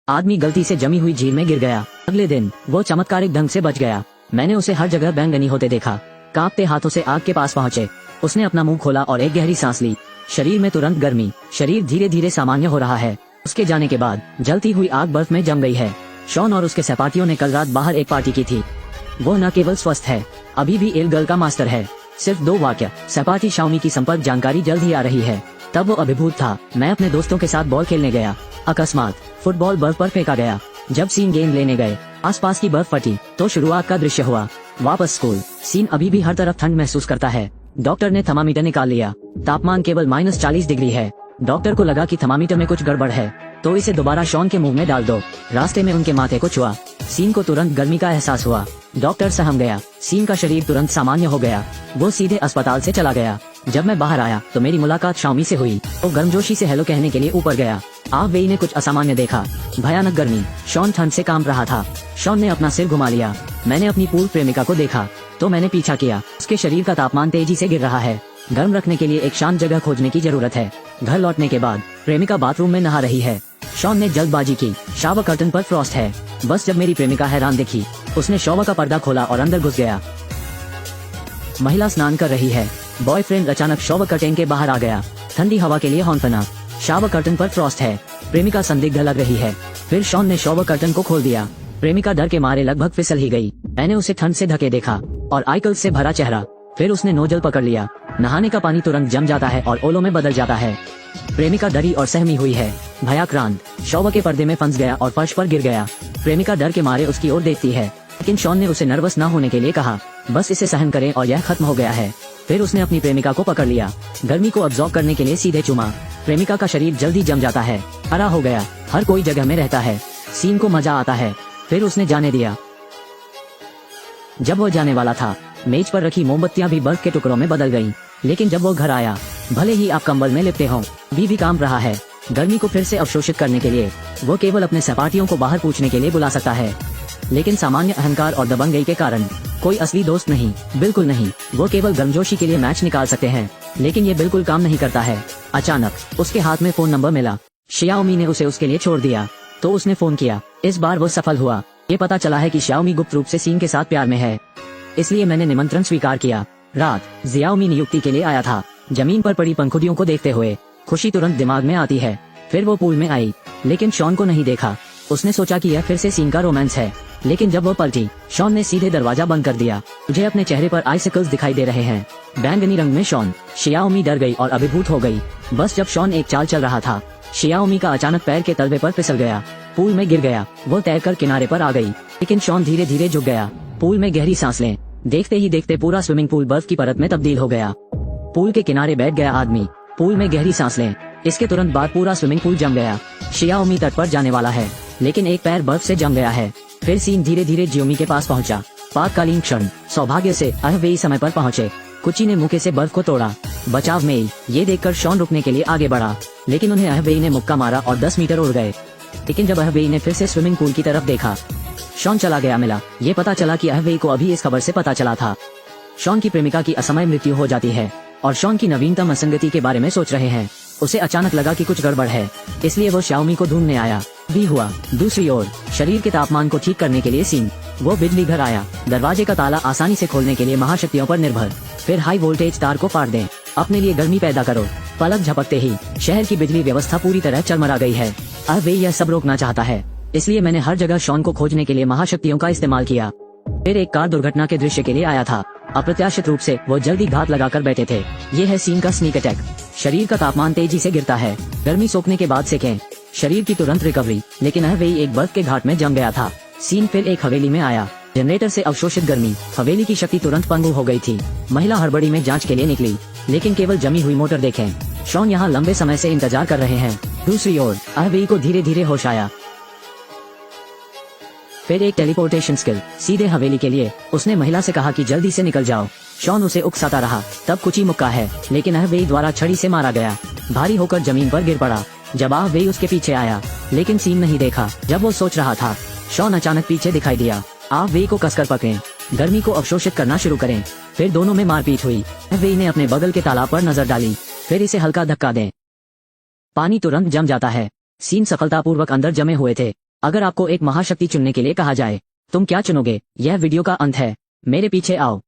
आदमी गलती से जमी हुई झील में गिर गया। अगले दिन वो चमत्कारिक ढंग से बच गया। मैंने उसे हर जगह बैंगनी होते देखा। कांपते हाथों से आग के पास पहुंचे। उसने अपना मुंह खोला और एक गहरी सांस ली। शरीर में तुरंत गर्मी, शरीर धीरे धीरे सामान्य हो रहा है। उसके जाने के बाद जलती हुई आग बर्फ में जम गई है। शॉन और उसके सहपाठियों ने कल रात बाहर एक पार्टी की थी। वो न केवल स्वस्थ है, अभी भी एल गर्ल का मास्टर है। सिर्फ 2 वाक्य। सहपाठी शाओमी की संपर्क जानकारी जल्द ही आ रही है। तब वो अभिभूत था। मैं अपने दोस्तों के साथ बॉल खेलने गया। अकस्मात फुटबॉल बर्फ पर फेंका गया। जब सीन गेंद लेने गए, आसपास की बर्फ फटी तो शुरुआत का दृश्य हुआ। वापस स्कूल। सीन अभी भी हर तरफ ठंड महसूस करता है। डॉक्टर ने थर्मामीटर निकाल लिया। तापमान केवल -40 डिग्री है। डॉक्टर को लगा कि थर्मामीटर में कुछ गड़बड़ है, तो इसे दोबारा शॉन के मुंह में डाल दो। रास्ते में उनके माथे को छुआ। सीन को तुरंत गर्मी का एहसास हुआ। डॉक्टर सहम गया। सीन का शरीर तुरंत सामान्य हो गया। वो सीधे अस्पताल से चला गया। जब मैं बाहर आया तो मेरी मुलाकात शाओमी से हुई। वो गर्मजोशी से हेलो कहने के लिए ऊपर गया। आह वेई ने कुछ असामान्य देखा। भयानक गर्मी। शॉन ठंड से कांप रहा था। शॉन ने अपना सिर घुमा लिया। मैंने अपनी पूर्व प्रेमिका को देखा तो मैंने पीछा किया। उसके शरीर का तापमान तेजी से गिर रहा है। गर्म रखने के लिए एक शांत जगह खोजने की जरूरत है। घर लौटने के बाद प्रेमिका बाथरूम में नहा रही है। शॉन ने जल्दबाजी की। शावर कर्टन पर फ्रॉस्ट है। बस जब मेरी प्रेमिका हैरान दिखी, उसने शॉवर का पर्दा खोला और अंदर घुस गया। महिला स्नान कर रही है। बॉयफ्रेंड अचानक शॉवर कर्टन के बाहर आ गया। ठंडी हवा के लिए हॉर्न बना। शावर कर्टन पर फ्रॉस्ट है। प्रेमिका संदिग्ध लग रही है। फिर शॉन ने शॉवर कर्टन को खोल दिया। प्रेमिका डर के मारे लगभग फिसल ही गई। मैंने उसे ठंड से ढके देखा और आइकल से भरा चेहरा। फिर उसने नोजल पकड़ लिया। नहाने का पानी तुरंत जम जाता है और ओलों में बदल जाता है। प्रेमिका डरी और सहमी हुई है। भयाक्रांत शॉवर के पर्दे में फंस गया और फर्श पर गिर गया। प्रेमिका डर के मारे उसकी ओर देखती है, लेकिन शॉन ने उसे नर्वस न होने के लिए कहा। बस इसे सहन करें और यह खत्म हो गया है। फिर उसने अपनी प्रेमिका को पकड़ लिया। गर्मी को अब्सॉर्ब करने के लिए सीधे चूमा। प्रेमिका का शरीर जल्दी जम जाता है। हरा हो गया। हर कोई जगह में रहता है। सीन को मजा आता है। फिर उसने जाने दिया। जब वो जाने वाला था, मेज पर रखी मोमबत्तियां भी बर्फ के टुकड़ों में बदल गईं। लेकिन जब वो घर आया, भले ही आप कंबल में लिपटे हों, अभी भी कांप रहा है। गर्मी को फिर से अवशोषित करने के लिए वो केवल अपने सहपाठियों को बाहर पूछने के लिए बुला सकता है। लेकिन सामान्य अहंकार और दबंगई के कारण कोई असली दोस्त नहीं, बिल्कुल नहीं। वो केवल गर्मजोशी के लिए मैच निकाल सकते हैं, लेकिन ये बिल्कुल काम नहीं करता है। अचानक उसके हाथ में फोन नंबर मिला। शियाओमी ने उसे उसके लिए छोड़ दिया, तो उसने फोन किया। इस बार वो सफल हुआ। ये पता चला है कि शियाओमी गुप्त रूप से सीन के साथ प्यार में है, इसलिए मैंने निमंत्रण स्वीकार किया। रात जियाओमी नियुक्ति के लिए आया था। जमीन पर पड़ी पंखुड़ियों को देखते हुए खुशी तुरंत दिमाग में आती है। फिर वो पूल में आई, लेकिन शॉन को नहीं देखा। उसने सोचा कि यह फिर से सीन का रोमांस है, लेकिन जब वो पलटी, शॉन ने सीधे दरवाजा बंद कर दिया। मुझे अपने चेहरे पर आइसिकल्स दिखाई दे रहे हैं। बैंगनी रंग में शॉन। शियाओमी डर गई और अभिभूत हो गई। बस जब शॉन एक चाल चल रहा था, शियाओमी का अचानक पैर के तलवे पर फिसल गया। पूल में गिर गया। वो तैरकर किनारे पर आ गई, लेकिन शॉन धीरे धीरे झुक गया। पूल में गहरी सांस लें। देखते ही देखते पूरा स्विमिंग पूल बर्फ की परत में तब्दील हो गया। पूल के किनारे बैठ गया आदमी। पूल में गहरी सांस लें। इसके तुरंत बाद पूरा स्विमिंग पूल जम गया। शियाओमी तट पर जाने वाला है, लेकिन एक पैर बर्फ से जम गया है। फिर सीन धीरे धीरे जियोमी के पास पहुंचा। पातकालीन क्षण। सौभाग्य से अहवेई समय पर पहुंचे। कुची ने मुक्के से बर्फ को तोड़ा। बचाव में ये देखकर शॉन रुकने के लिए आगे बढ़ा, लेकिन उन्हें अहवेई ने मुक्का मारा और 10 मीटर उड़ गए। लेकिन जब अहवेई ने फिर से स्विमिंग पूल की तरफ देखा, शॉन चला गया मिला। ये पता चला कि अहवेई को अभी इस खबर से पता चला था। शॉन की प्रेमिका की असमय मृत्यु हो जाती है और शॉन की नवीनतम असंगति के बारे में सोच रहे हैं। उसे अचानक लगा कि कुछ गड़बड़ है, इसलिए वो शाओमी को ढूंढने आया। भी हुआ। दूसरी ओर शरीर के तापमान को ठीक करने के लिए सीन। वो बिजली घर आया। दरवाजे का ताला आसानी से खोलने के लिए महाशक्तियों पर निर्भर। फिर हाई वोल्टेज तार को फाड़ दें। अपने लिए गर्मी पैदा करो। पलक झपकते ही शहर की बिजली व्यवस्था पूरी तरह चरमरा गई है। अब वे यह सब रोकना चाहता है, इसलिए मैंने हर जगह शॉन को खोजने के लिए महाशक्तियों का इस्तेमाल किया। फिर एक कार दुर्घटना के दृश्य के लिए आया था। अप्रत्याशित रूप से वो जल्दी घात लगाकर बैठे थे। ये है सीन का स्नीक अटैक। शरीर का तापमान तेजी से गिरता है। गर्मी सोखने के बाद सेकें। शरीर की तुरंत रिकवरी। लेकिन अहवेई एक बर्फ के घाट में जम गया था। सीन फिर एक हवेली में आया। जनरेटर से अवशोषित गर्मी। हवेली की शक्ति तुरंत पंगु हो गई थी। महिला हड़बड़ी में जांच के लिए निकली, लेकिन केवल जमी हुई मोटर देखें। शॉन यहाँ लंबे समय से इंतजार कर रहे हैं। दूसरी ओर अहवेई को धीरे धीरे होश आया। फिर एक टेलीपोर्टेशन स्किल। सीधे हवेली के लिए उसने महिला से कहा कि जल्दी से निकल जाओ। शॉन उसे उकसाता रहा। तब कुची मुक्का है, लेकिन अहवेई द्वारा छड़ी से मारा गया। भारी होकर जमीन पर गिर पड़ा। जब अहवेई उसके पीछे आया, लेकिन सीन नहीं देखा। जब वो सोच रहा था, शॉन अचानक पीछे दिखाई दिया। अहवेई को कसकर पकड़ें। गर्मी को अवशोषित करना शुरू करें। फिर दोनों में मारपीट हुई। अहवेई ने अपने बगल के तालाब पर नजर डाली। फिर इसे हल्का धक्का दें। पानी तुरंत जम जाता है। सीन सफलतापूर्वक अंदर जमे हुए थे। अगर आपको एक महाशक्ति चुनने के लिए कहा जाए, तुम क्या चुनोगे? यह वीडियो का अंत है, मेरे पीछे आओ।